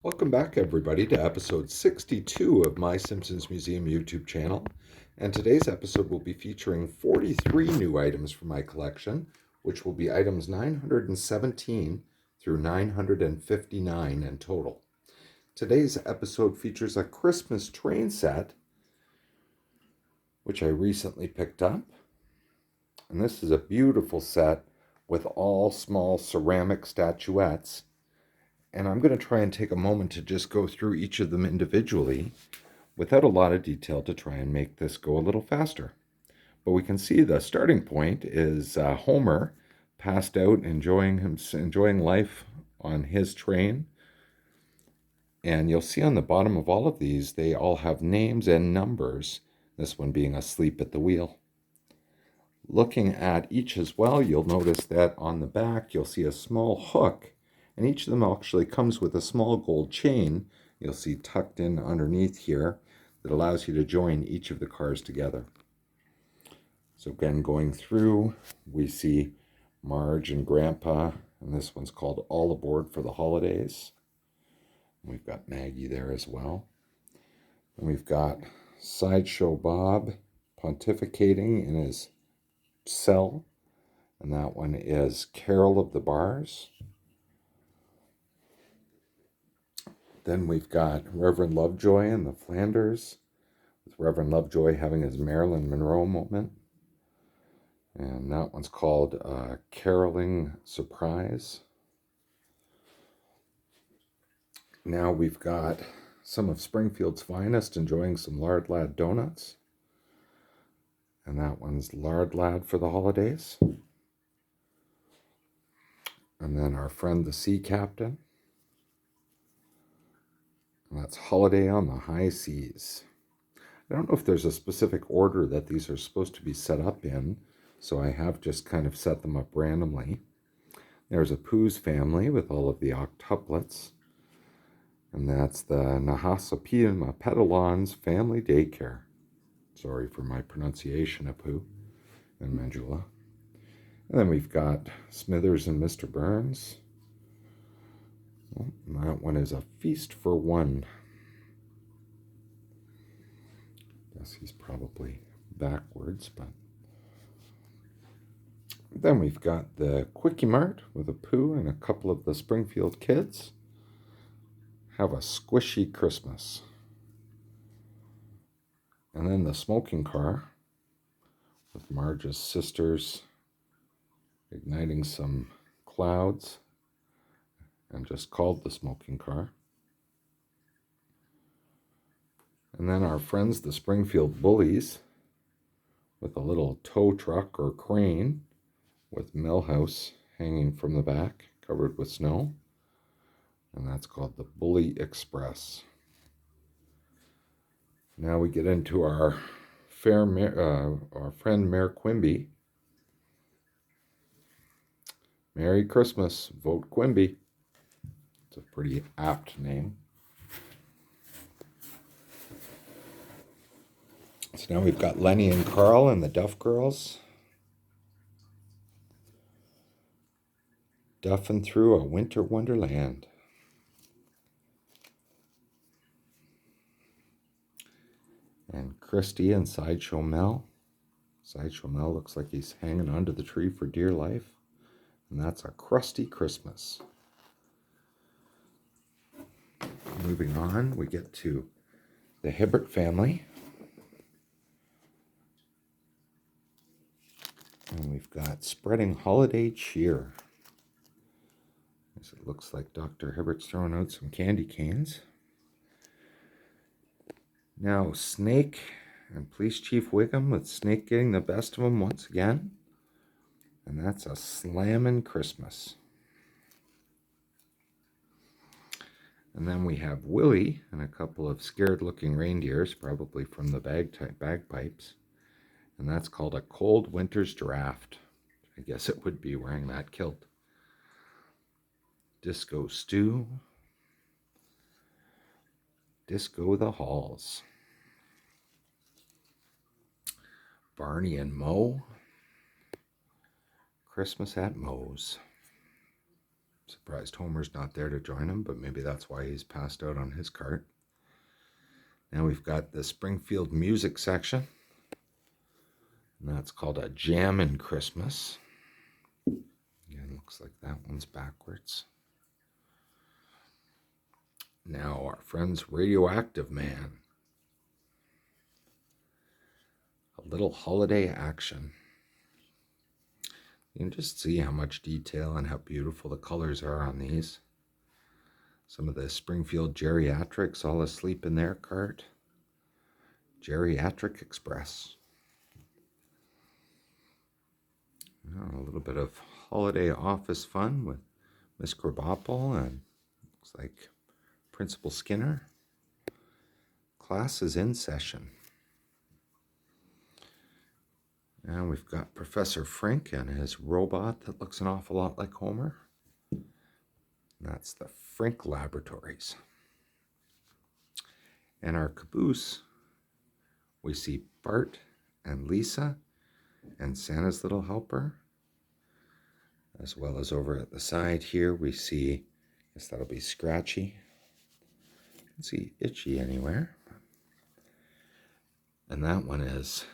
Welcome back, everybody, to episode 62 of my Simpsons Museum YouTube channel. And today's episode will be featuring 43 new items from my collection, which will be items 917 through 959 in total. Today's episode features a Christmas train set, which I recently picked up. And this is a beautiful set with all small ceramic statuettes. And I'm going to try and take a moment to just go through each of them individually without a lot of detail to try and make this go a little faster. But we can see the starting point is Homer passed out enjoying life on his train. And you'll see on the bottom of all of these, they all have names and numbers, this one being asleep at the wheel. Looking at each as well, you'll notice that on the back, you'll see a small hook. And each of them actually comes with a small gold chain you'll see tucked in underneath here that allows you to join each of the cars together. So again, going through, we see Marge and Grandpa, and this one's called All Aboard for the Holidays. We've got Maggie there as well. And we've got Sideshow Bob pontificating in his cell, and that one is Carol of the Bars. Then we've got Reverend Lovejoy and the Flanders, with Reverend Lovejoy having his Marilyn Monroe moment. And that one's called Caroling Surprise. Now we've got some of Springfield's finest enjoying some Lard Lad donuts. And that one's Lard Lad for the Holidays. And then our friend the Sea Captain. And that's Holiday on the High Seas. I don't know if there's a specific order that these are supposed to be set up in, so I have just kind of set them up randomly. There's a Pooh's family with all of the octuplets, and that's the Nahasapeema Petalons Family Daycare. Sorry for my pronunciation of Pooh and Manjula. And then we've got Smithers and Mr. Burns. Well, that one is A Feast for One. Guess he's probably backwards, but then we've got the Quickie Mart with a Pooh and a couple of the Springfield kids. Have a Squishy Christmas. And then the smoking car with Marge's sisters igniting some clouds, and just called the smoking car. And then our friends, the Springfield Bullies, with a little tow truck or crane with Millhouse hanging from the back, covered with snow. And that's called the Bully Express. Now we get into our friend Mayor Quimby. Merry Christmas, vote Quimby. It's a pretty apt name. So now we've got Lenny and Carl and the Duff Girls. Duffing through a winter wonderland. And Christy and Sideshow Mel. Sideshow Mel looks like he's hanging onto the tree for dear life. And that's A Crusty Christmas. Moving on, we get to the Hibbert family. And we've got Spreading Holiday Cheer. As it looks like Dr. Hibbert's throwing out some candy canes. Now Snake and Police Chief Wiggum, with Snake getting the best of him once again. And that's A Slammin' Christmas. And then we have Willie and a couple of scared-looking reindeers, probably from the bagpipes. And that's called A Cold Winter's Draft. I guess it would be wearing that kilt. Disco Stew. Disco the Halls. Barney and Moe. Christmas at Moe's. Surprised Homer's not there to join him, but maybe that's why he's passed out on his cart. Now we've got the Springfield music section. And that's called a Jammin' Christmas. Again, looks like that one's backwards. Now our friend's Radioactive Man. A little holiday action. You can just see how much detail and how beautiful the colors are on these. Some of the Springfield geriatrics all asleep in their cart. Geriatric Express. A little bit of holiday office fun with Miss Krabappel and looks like Principal Skinner. Class is in session. And we've got Professor Frink and his robot that looks an awful lot like Homer. That's the Frink Laboratories. And our caboose, we see Bart and Lisa and Santa's Little Helper. As well as over at the side here, we see, I guess that'll be Scratchy. I don't see Itchy anywhere. And that one is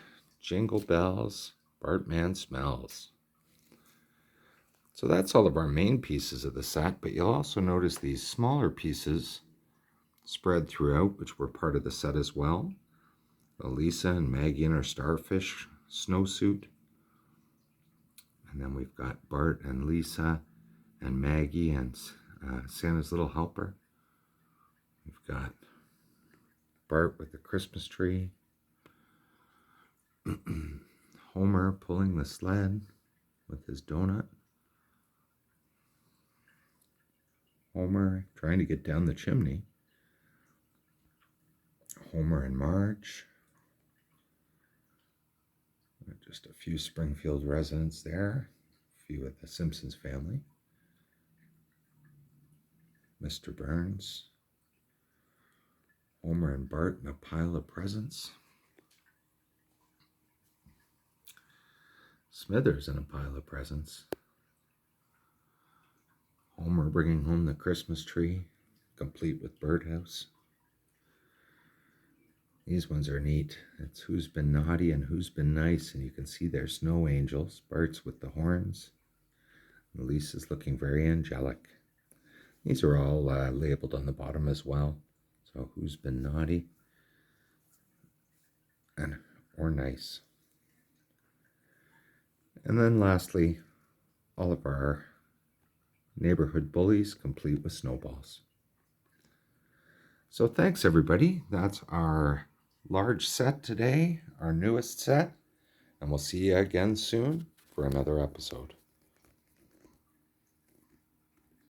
Jingle Bells, Bartman Smells. So that's all of our main pieces of the set, but you'll also notice these smaller pieces spread throughout, which were part of the set as well. Lisa and Maggie in her starfish snowsuit. And then we've got Bart and Lisa and Maggie and Santa's Little Helper. We've got Bart with the Christmas tree. Homer pulling the sled with his donut. Homer trying to get down the chimney. Homer and Marge. Just a few Springfield residents there. A few of the Simpsons family. Mr. Burns. Homer and Bart in a pile of presents. Smithers in a pile of presents. Homer bringing home the Christmas tree, complete with birdhouse. These ones are neat. It's who's been naughty and who's been nice, and you can see their snow angels. Bart's with the horns. And Lisa's looking very angelic. These are all labeled on the bottom as well. So who's been naughty and or nice. And then lastly, all of our neighborhood bullies complete with snowballs. So thanks everybody. That's our large set today, our newest set, and we'll see you again soon for another episode.